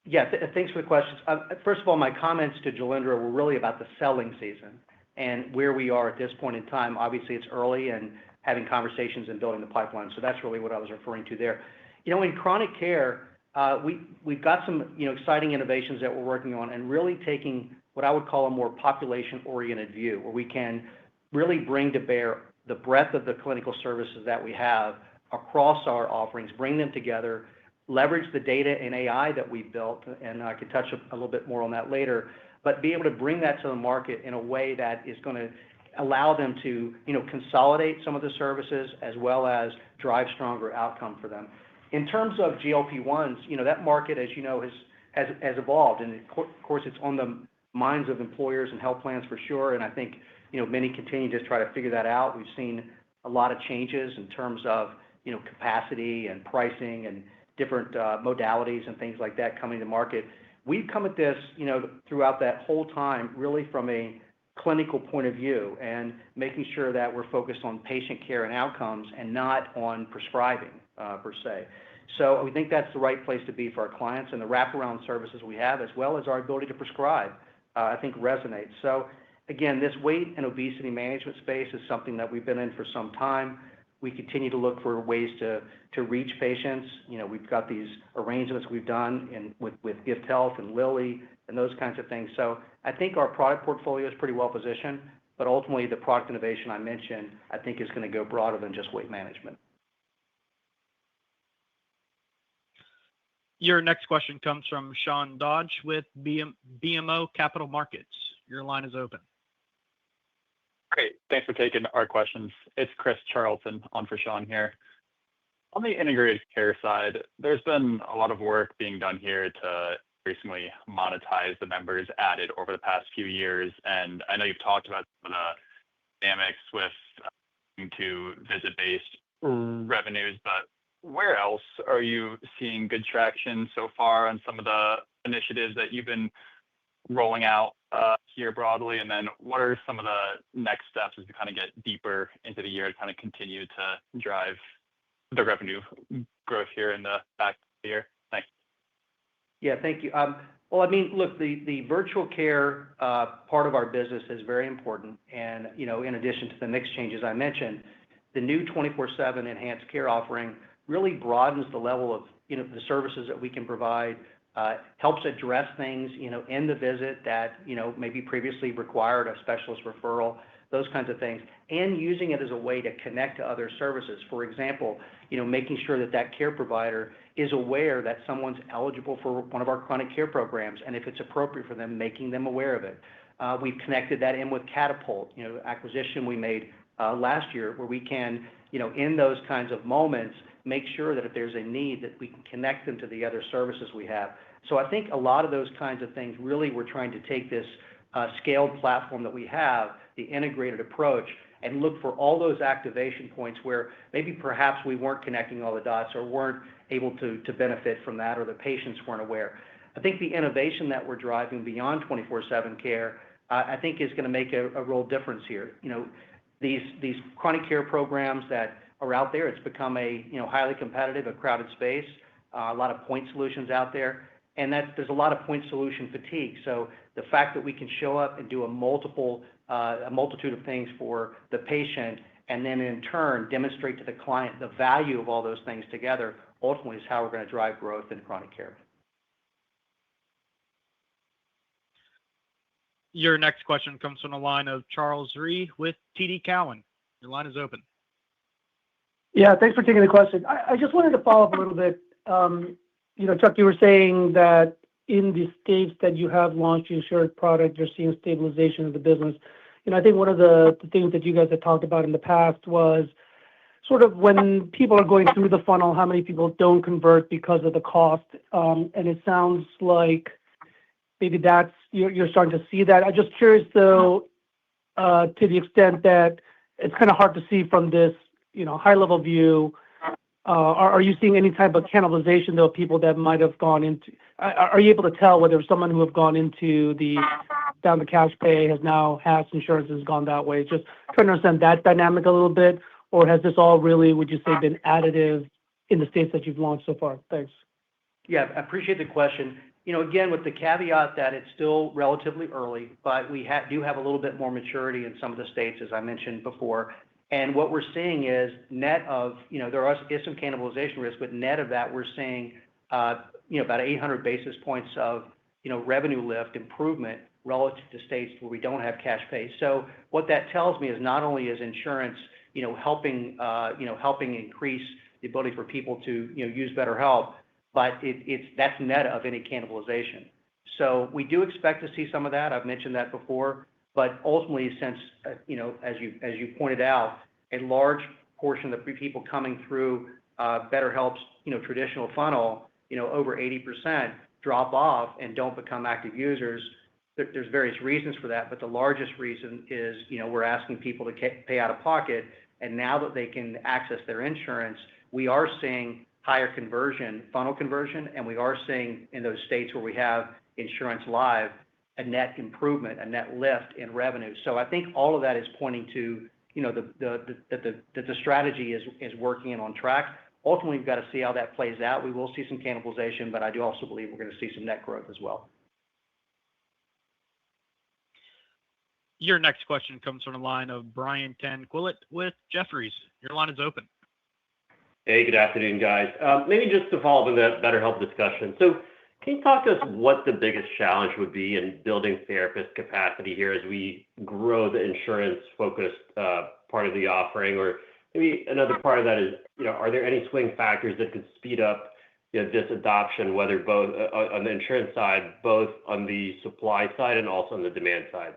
Yeah, thanks for the questions. First of all, my comments to Jailendra were really about the selling season and where we are at this point in time. Obviously, it's early and having conversations and building the pipeline. So that's really what I was referring to there. In chronic care, we've got some exciting innovations that we're working on and really taking what I would call a more population-oriented view, where we can really bring to bear the breadth of the clinical services that we have across our offerings, bring them together, leverage the data and AI that we've built, and I can touch a little bit more on that later, but be able to bring that to the market in a way that is going to allow them to consolidate some of the services as well as drive stronger outcome for them. In terms of GLP-1s, that market, as you know, has evolved. And of course, it's on the minds of employers and health plans for sure. And I think many continue to try to figure that out. We've seen a lot of changes in terms of capacity and pricing and different modalities and things like that coming to market. We've come at this throughout that whole time really from a clinical point of view and making sure that we're focused on patient care and outcomes and not on prescribing per se. So we think that's the right place to be for our clients, and the wraparound services we have, as well as our ability to prescribe, I think resonates. So again, this weight and obesity management space is something that we've been in for some time. We continue to look for ways to reach patients. We've got these arrangements we've done with Gift Health and Lilly and those kinds of things. So I think our product portfolio is pretty well positioned, but ultimately the product innovation I mentioned, I think is going to go broader than just weight management. Your next question comes from Sean Dodge with BMO Capital Markets. Your line is open. Great. Thanks for taking our questions. It's Chris Charlton on for Sean here. On the integrated care side, there's been a lot of work being done here to recently monetize the members added over the past few years. And I know you've talked about some of the dynamics with to visit-based revenues, but where else are you seeing good traction so far on some of the initiatives that you've been rolling out here broadly? And then what are some of the next steps as we kind of get deeper into the year to kind of continue to drive the revenue growth here in the back of the year? Thanks. Yeah, thank you. Well, I mean, look, the virtual care part of our business is very important. And, in addition to the mix changes I mentioned, the new 24/7 enhanced care offering really broadens the level of, the services that we can provide, helps address things, in the visit that, maybe previously required a specialist referral, those kinds of things, and using it as a way to connect to other services. For example, making sure that that care provider is aware that someone's eligible for one of our chronic care programs, and if it's appropriate for them, making them aware of it. We've connected that in with Catapult, acquisition we made last year, where we can, in those kinds of moments, make sure that if there's a need that we can connect them to the other services we have. So I think a lot of those kinds of things, really, we're trying to take this scaled platform that we have, the integrated approach, and look for all those activation points where maybe perhaps we weren't connecting all the dots or weren't able to benefit from that, or the patients weren't aware. I think the innovation that we're driving beyond 24/7 care, I think is going to make a real difference here. These chronic care programs that are out there, it's become a highly competitive, a crowded space, a lot of point solutions out there, and there's a lot of point solution fatigue. So the fact that we can show up and do a multitude of things for the patient, and then in turn demonstrate to the client the value of all those things together, ultimately is how we're going to drive growth in chronic care. Your next question comes from the line of Charles Rhyee with TD Cowen. Your line is open. Yeah, thanks for taking the question. I just wanted to follow up a little bit. Chuck, you were saying that in the states that you have launched the insurance product, you're seeing stabilization of the business. I think one of the things that you guys had talked about in the past was sort of when people are going through the funnel, how many people don't convert because of the cost. And it sounds like maybe you're starting to see that. I'm just curious, though, to the extent that it's kind of hard to see from this high-level view. Are you seeing any type of cannibalization, though, of people that might have gone into? Are you able to tell whether someone who have gone into down the cash pay has insurance has gone that way? Just trying to understand that dynamic a little bit, or has this all really, would you say, been additive in the states that you've launched so far? Thanks. Yeah, I appreciate the question. Again, with the caveat that it's still relatively early, but we do have a little bit more maturity in some of the states, as I mentioned before. And what we're seeing is net of, there is some cannibalization risk, but net of that, we're seeing, about 800 basis points of, revenue lift improvement relative to states where we don't have cash pay. So what that tells me is not only is insurance, helping increase the ability for people to, use BetterHelp, but that's net of any cannibalization. So we do expect to see some of that. I've mentioned that before. But ultimately, since, as you pointed out, a large portion of the people coming through BetterHelp's, traditional funnel, over 80% drop off and don't become active users. There's various reasons for that, but the largest reason is, we're asking people to pay out of pocket. And now that they can access their insurance, we are seeing higher funnel conversion, and we are seeing in those states where we have insurance live, a net improvement, a net lift in revenue. So I think all of that is pointing to, that the strategy is working and on track. Ultimately, we've got to see how that plays out. We will see some cannibalization, but I do also believe we're going to see some net growth as well. Your next question comes from the line of Brian Tanquilut with Jefferies. Your line is open. Hey, good afternoon, guys. Maybe just to follow up on the BetterHelp discussion. So can you talk to us what the biggest challenge would be in building therapist capacity here as we grow the insurance-focused part of the offering? Or maybe another part of that is, are there any swing factors that could speed up this adoption, whether both on the insurance side, both on the supply side and also on the demand side?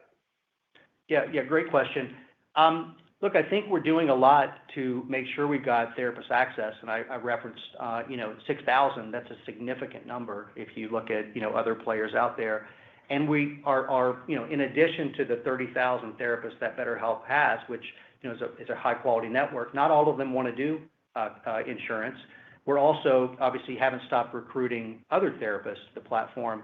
Yeah, great question. Look, I think we're doing a lot to make sure we've got therapist access. And I referenced, 6,000. That's a significant number if you look at, other players out there. And we are, in addition to the 30,000 therapists that BetterHelp has, which, is a high-quality network, not all of them want to do insurance. We're also obviously haven't stopped recruiting other therapists to the platform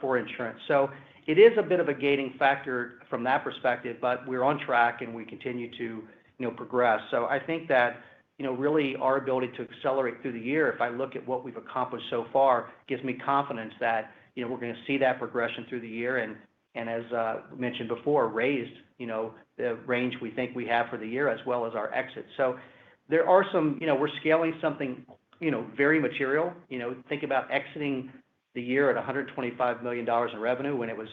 for insurance. So it is a bit of a gating factor from that perspective, but we're on track and we continue to, progress. So I think that, really our ability to accelerate through the year, if I look at what we've accomplished so far, gives me confidence that, we're going to see that progression through the year. And as mentioned before, raised, the range we think we have for the year as well as our exit. So there are some, we're scaling something, very material. Think about exiting the year at $125 million in revenue when it was,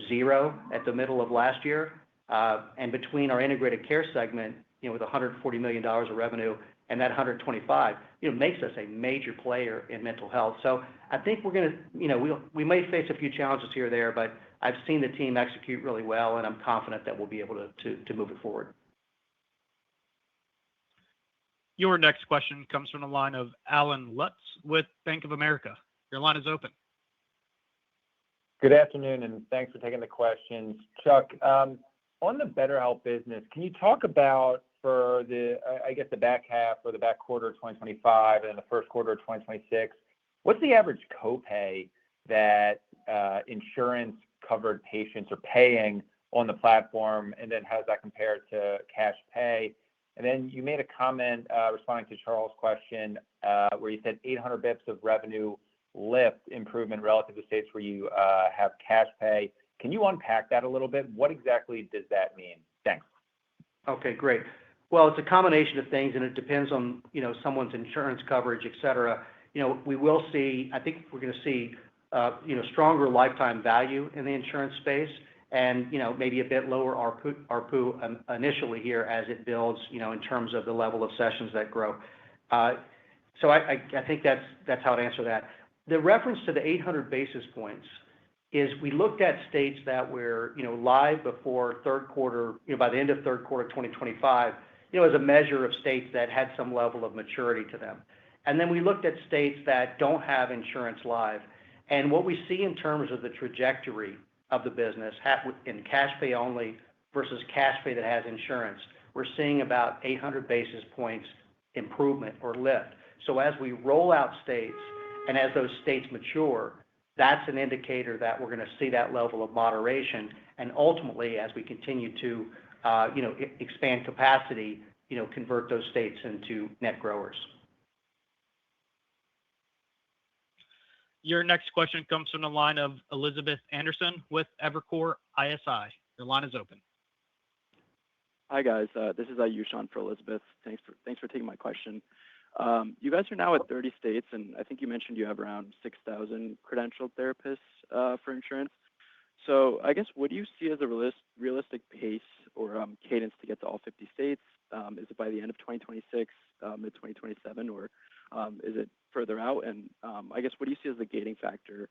zero at the middle of last year. And between our integrated care segment, with $140 million of revenue and that 125, makes us a major player in mental health. So I think we're going to, we may face a few challenges here or there, but I've seen the team execute really well, and I'm confident that we'll be able to move it forward. Your next question comes from the line of Alan Lutz with Bank of America. Your line is open. Good afternoon, and thanks for taking the questions. Chuck, on the BetterHelp business, can you talk about for the back half or the back quarter of 2025 and the first quarter of 2026, what's the average copay that insurance-covered patients are paying on the platform, and then how does that compare to cash pay? And then you made a comment responding to Charles' question where you said 800 basis points of revenue lift improvement relative to states where you have cash pay. Can you unpack that a little bit? What exactly does that mean? Thanks. Okay, great. Well, it's a combination of things, and it depends on, someone's insurance coverage, et cetera. We will see, I think we're going to see, stronger lifetime value in the insurance space. and maybe a bit lower ARPU initially here as it builds in terms of the level of sessions that grow. So I think that's how to answer that. The reference to the 800 basis points is we looked at states that were live before third quarter, by the end of third quarter 2025, as a measure of states that had some level of maturity to them. And then we looked at states that don't have insurance live. And what we see in terms of the trajectory of the business in cash pay only versus cash pay that has insurance, we're seeing about 800 basis points improvement or lift. So as we roll out states and as those states mature, that's an indicator that we're going to see that level of moderation. And ultimately, as we continue to expand capacity, convert those states into net growers. Your next question comes from the line of Elizabeth Anderson with Evercore ISI. Your line is open. Hi, guys. This is Ayush for Elizabeth. Thanks for taking my question. You guys are now at 30 states, and I think you mentioned you have around 6,000 credentialed therapists for insurance. So I guess, what do you see as a realistic pace or cadence to get to all 50 states? Is it by the end of 2026, mid-2027, or is it further out? And I guess, what do you see as the gating factor?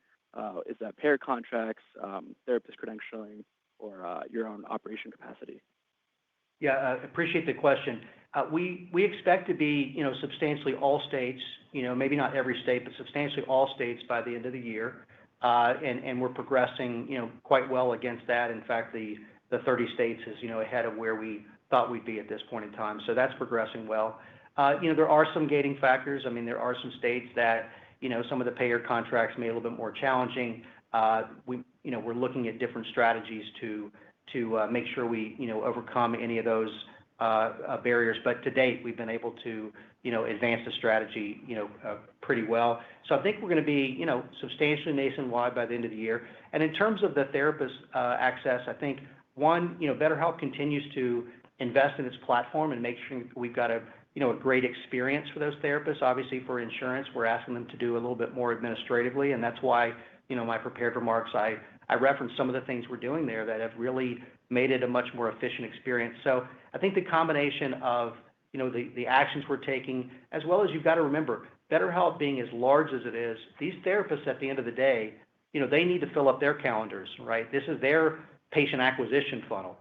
Is that payer contracts, therapist credentialing, or your own operation capacity? Yeah, I appreciate the question. We expect to be substantially all states, maybe not every state, but substantially all states by the end of the year. And we're progressing quite well against that. In fact, the 30 states is ahead of where we thought we'd be at this point in time. So that's progressing well. There are some gating factors. I mean, there are some states that some of the payer contracts may be a little bit more challenging. We're looking at different strategies to make sure we overcome any of those barriers. But to date, we've been able to advance the strategy pretty well. So I think we're going to be substantially nationwide by the end of the year. And in terms of the therapist access, I think BetterHelp continues to invest in its platform and make sure we've got a great experience for those therapists. Obviously, for insurance, we're asking them to do a little bit more administratively, and that's why my prepared remarks, I referenced some of the things we're doing there that have really made it a much more efficient experience. So I think the combination of the actions we're taking, as well as you've got to remember, BetterHelp being as large as it is, these therapists at the end of the day, they need to fill up their calendars, right? This is their patient acquisition funnel.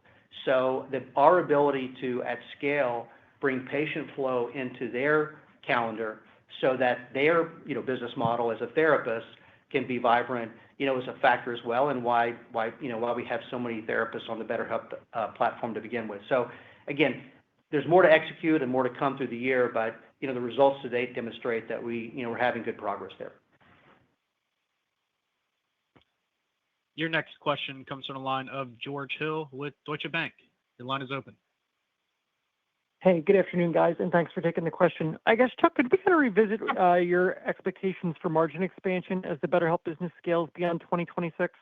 So our ability to, at scale, bring patient flow into their calendar so that their business model as a therapist can be vibrant is a factor as well, and why we have so many therapists on the BetterHelp platform to begin with. So again, there's more to execute and more to come through the year, but the results to date demonstrate that we're having good progress there. Your next question comes from the line of George Hill with Deutsche Bank. Your line is open. Hey, good afternoon, guys, and thanks for taking the question. I guess, Chuck, could we kind of revisit your expectations for margin expansion as the BetterHelp business scales beyond 2026?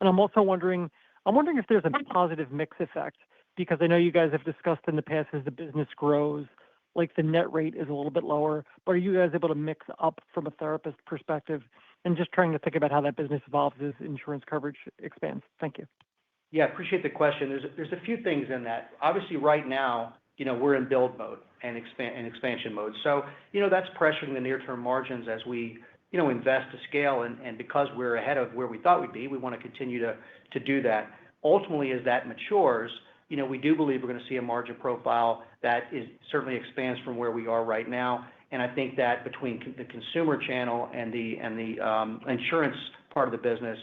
And I'm also wondering if there's a positive mix effect, because I know you guys have discussed in the past as the business grows, like the net rate is a little bit lower, but are you guys able to mix up from a therapist perspective? And just trying to think about how that business evolves as insurance coverage expands. Thank you. Yeah, I appreciate the question. There's a few things in that. Obviously, right now, we're in build mode and expansion mode. So, that's pressuring the near-term margins as we, invest to scale. And because we're ahead of where we thought we'd be, we want to continue to do that. Ultimately, as that matures, we do believe we're going to see a margin profile that certainly expands from where we are right now. And I think that between the consumer channel and the insurance part of the business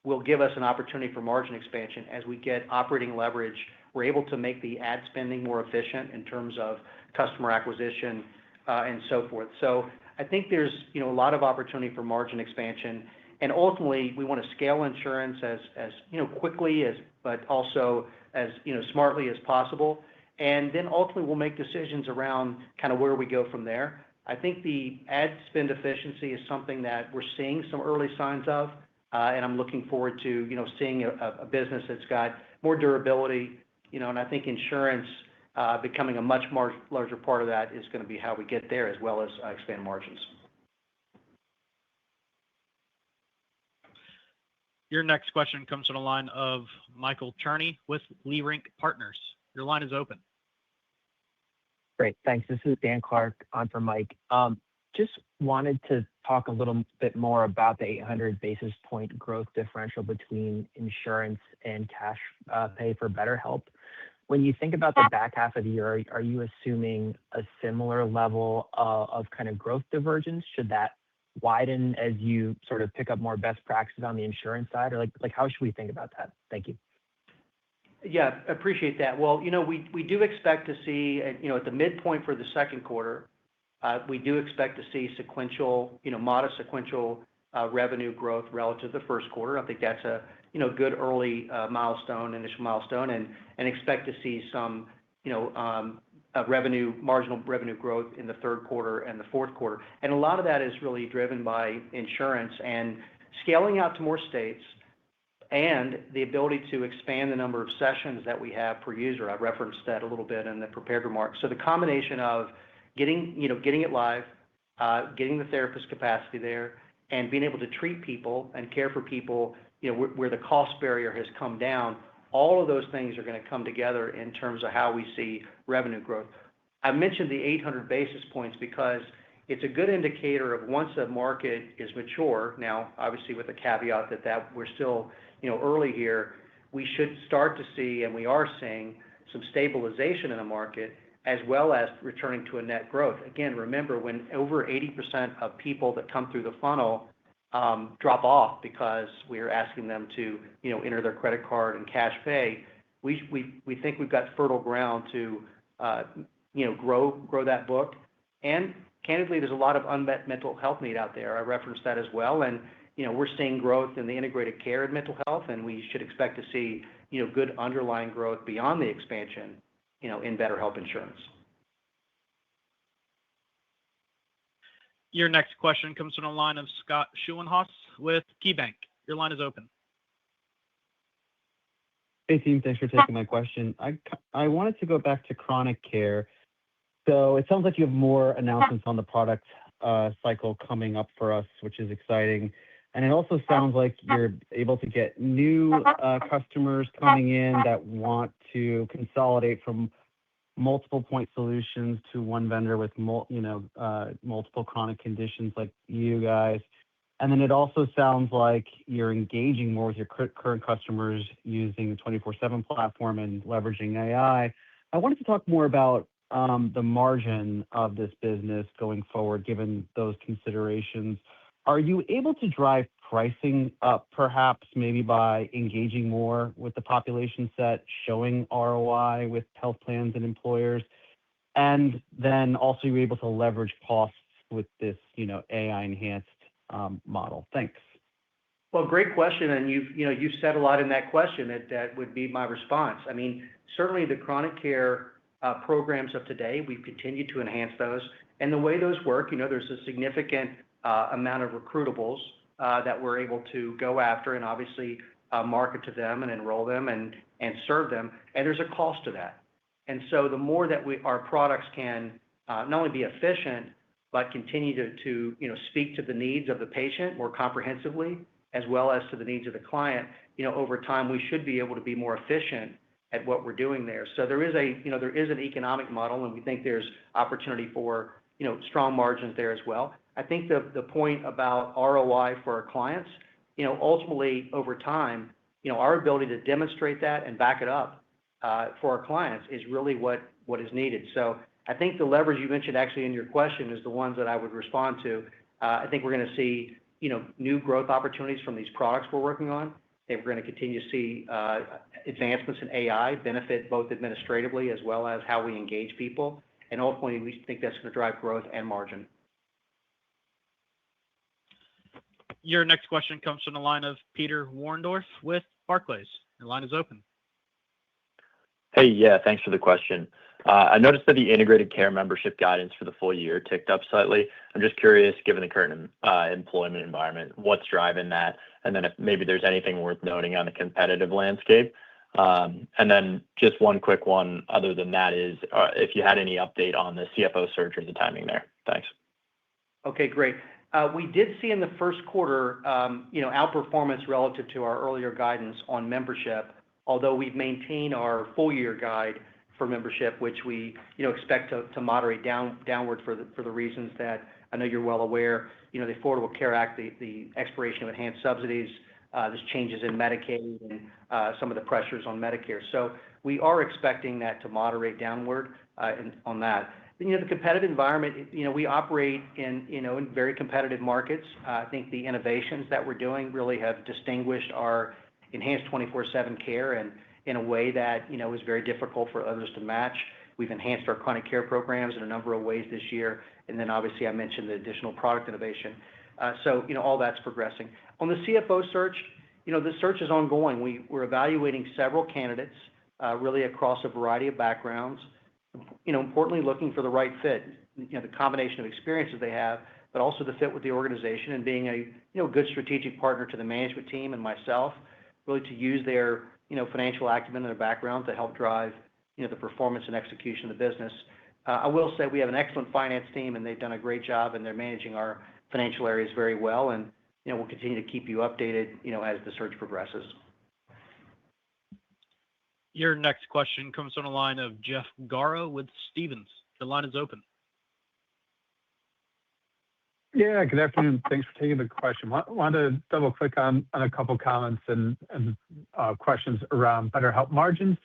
will give us an opportunity for margin expansion as we get operating leverage. We're able to make the ad spending more efficient in terms of customer acquisition and so forth. So I think there's a lot of opportunity for margin expansion. And ultimately, we want to scale insurance as quickly but also as smartly as possible. And then ultimately, we'll make decisions around kind of where we go from there. I think the ad spend efficiency is something that we're seeing some early signs of, and I'm looking forward to seeing a business that's got more durability. And I think insurance becoming a much larger part of that is going to be how we get there, as well as expand margins. Your next question comes from the line of Michael Cherny with Leerink Partners. Your line is open. Great. Thanks. This is Dan Clark on for Mike. Just wanted to talk a little bit more about the 800 basis point growth differential between insurance and cash pay for BetterHelp. When you think about the back half of the year, are you assuming a similar level of kind of growth divergence? Should that widen as you sort of pick up more best practices on the insurance side? Or like how should we think about that? Thank you. Yeah, appreciate that. Well, we do expect to see, at the midpoint for the second quarter, we do expect to see sequential, modest sequential revenue growth relative to the first quarter. I think that's a good early initial milestone, and expect to see some, marginal revenue growth in the third quarter and the fourth quarter. And a lot of that is really driven by insurance and scaling out to more states and the ability to expand the number of sessions that we have per user. I referenced that a little bit in the prepared remarks. So the combination of getting it live, getting the therapist capacity there, and being able to treat people and care for people, where the cost barrier has come down, all of those things are going to come together in terms of how we see revenue growth. I mentioned the 800 basis points because it's a good indicator of once a market is mature. Now, obviously, with the caveat that we're still, early here, we should start to see, and we are seeing, some stabilization in the market as well as returning to a net growth. Again, remember, when over 80% of people that come through the funnel drop off because we're asking them to, enter their credit card and cash pay, we think we've got fertile ground to, grow that book. And candidly, there's a lot of unmet mental health need out there. I referenced that as well. And, we're seeing growth in the integrated care and mental health, and we should expect to see, good underlying growth beyond the expansion, in BetterHelp Insurance. Your next question comes from the line of Scott Schoenhaus with KeyBanc. Your line is open. Hey, team. Thanks for taking my question. I wanted to go back to chronic care. So it sounds like you have more announcements on the product cycle coming up for us, which is exciting. And it also sounds like you're able to get new customers coming in that want to consolidate from multiple point solutions to one vendor with multiple chronic conditions like you guys. And then it also sounds like you're engaging more with your current customers using the 24/7 platform and leveraging AI. I wanted to talk more about the margin of this business going forward, given those considerations. Are you able to drive pricing up, perhaps maybe by engaging more with the population set, showing ROI with health plans and employers, and then also you're able to leverage costs with this, AI-enhanced model? Thanks. Well, great question, and you've said a lot in that question. That would be my response. I mean, certainly the chronic care programs of today, we've continued to enhance those. And the way those work, there's a significant amount of recruitables that we're able to go after and obviously market to them and enroll them and serve them. And there's a cost to that. And so the more that our products can not only be efficient, but continue to speak to the needs of the patient more comprehensively, as well as to the needs of the client, over time, we should be able to be more efficient at what we're doing there. So there is an economic model, and we think there's opportunity for, strong margins there as well. I think the point about ROI for our clients, ultimately over time, our ability to demonstrate that and back it up for our clients is really what is needed. So I think the leverage you mentioned actually in your question is the ones that I would respond to. I think we're going to see, new growth opportunities from these products we're working on. I think we're going to continue to see advancements in AI benefit both administratively as well as how we engage people. And ultimately, we think that's going to drive growth and margin. Your next question comes from the line of Peter Warendorf with Barclays. Your line is open. Hey, yeah, thanks for the question. I noticed that the integrated care membership guidance for the full year ticked up slightly. I'm just curious, given the current employment environment, what's driving that? And then if maybe there's anything worth noting on the competitive landscape. And then just one quick one other than that is if you had any update on the CFO search or the timing there. Thanks. Okay, great. We did see in the first quarter, outperformance relative to our earlier guidance on membership, although we've maintained our full-year guide for membership, which we expect to moderate downward for the reasons that I know you're well aware. The Affordable Care Act, the expiration of enhanced subsidies, there's changes in Medicaid, and some of the pressures on Medicare. So we are expecting that to moderate downward on that. The competitive environment, we operate in very competitive markets. I think the innovations that we're doing really have distinguished our enhanced 24/7 care and in a way that is very difficult for others to match. We've enhanced our chronic care programs in a number of ways this year. And then obviously I mentioned the additional product innovation. So all that's progressing. On the CFO search, the search is ongoing. We're evaluating several candidates really across a variety of backgrounds. Importantly, looking for the right fit, the combination of experiences they have, but also the fit with the organization and being a good strategic partner to the management team and myself, really to use their financial acumen and their background to help drive the performance and execution of the business. I will say we have an excellent finance team, and they've done a great job, and they're managing our financial areas very well. And we'll continue to keep you updated as the search progresses. Your next question comes from the line of Jeff Garro with Stephens. The line is open. Yeah, good afternoon. Thanks for taking the question. I wanted to double-click on a couple of comments and questions around BetterHelp margins.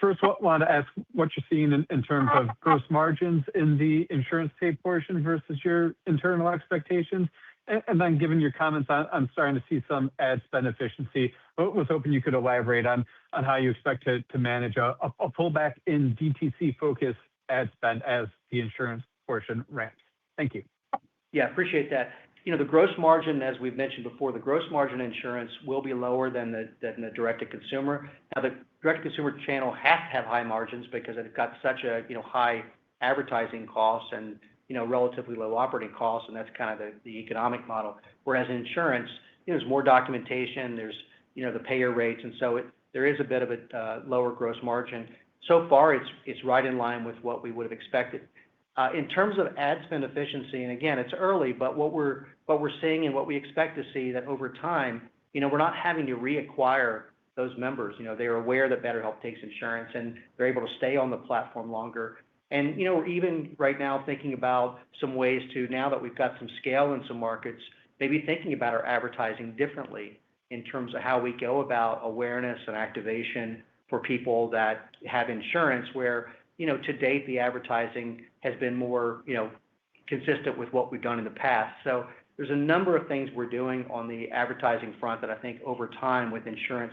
First, I wanted to ask what you're seeing in terms of gross margins in the insurance pay portion versus your internal expectations. And then given your comments, I'm starting to see some ad spend efficiency. I was hoping you could elaborate on how you expect to manage a pullback in DTC-focused ad spend as the insurance portion ramps. Thank you. Yeah, appreciate that. The gross margin, as we've mentioned before, the gross margin insurance will be lower than the direct-to-consumer. Now, the direct-to-consumer channel has to have high margins because it's got such a high advertising cost and relatively low operating costs, and that's kind of the economic model. Whereas in insurance, there's more documentation, there's the payer rates, and so there is a bit of a lower gross margin. So far, it's right in line with what we would have expected. In terms of ad spend efficiency, and again, it's early, but what we're seeing and what we expect to see that over time, we're not having to reacquire those members. They are aware that BetterHelp takes insurance, and they're able to stay on the platform longer. And we're even right now thinking about some ways to, now that we've got some scale in some markets, maybe thinking about our advertising differently in terms of how we go about awareness and activation for people that have insurance, where to date the advertising has been more consistent with what we've done in the past. So there's a number of things we're doing on the advertising front that I think over time, with insurance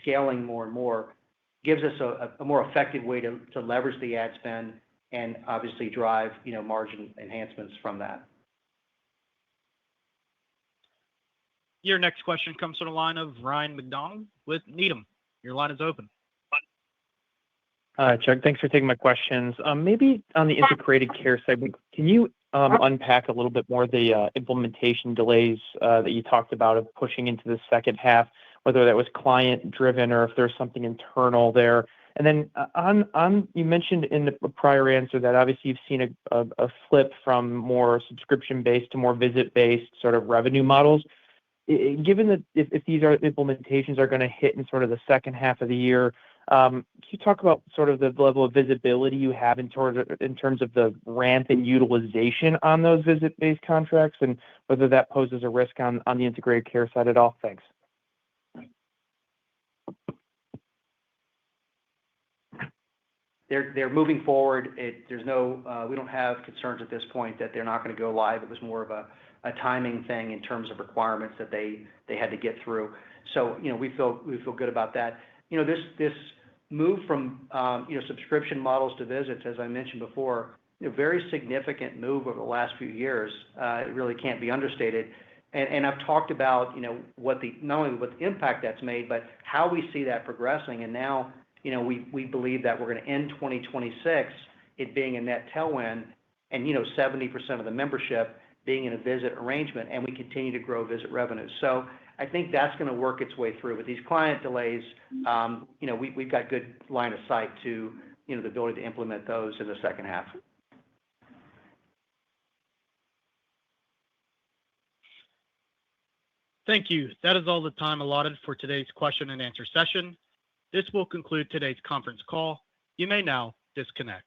scaling more and more, gives us a more effective way to leverage the ad spend and obviously drive margin enhancements from that. Your next question comes from the line of Ryan McDonald with Needham. Your line is open. Chuck, thanks for taking my questions. Maybe on the integrated care segment, can you unpack a little bit more the implementation delays that you talked about of pushing into the second half, whether that was client-driven or if there's something internal there? And then you mentioned in the prior answer that obviously you've seen a flip from more subscription-based to more visit-based sort of revenue models. Given that if these implementations are going to hit in sort of the second half of the year, can you talk about sort of the level of visibility you have in terms of the ramp and utilization on those visit-based contracts and whether that poses a risk on the integrated care side at all? Thanks. They're moving forward. We don't have concerns at this point that they're not going to go live. It was more of a timing thing in terms of requirements that they had to get through. So we feel good about that. This move from subscription models to visits, as I mentioned before, very significant move over the last few years. It really can't be understated. And I've talked about not only what the impact that's made, but how we see that progressing. And now we believe that we're going to end 2026 it being a net tailwind and 70% of the membership being in a visit arrangement, and we continue to grow visit revenues. So I think that's going to work its way through. With these client delays, we've got good line of sight to the ability to implement those in the second half. Thank you. That is all the time allotted for today's question and answer session. This will conclude today's conference call. You may now disconnect.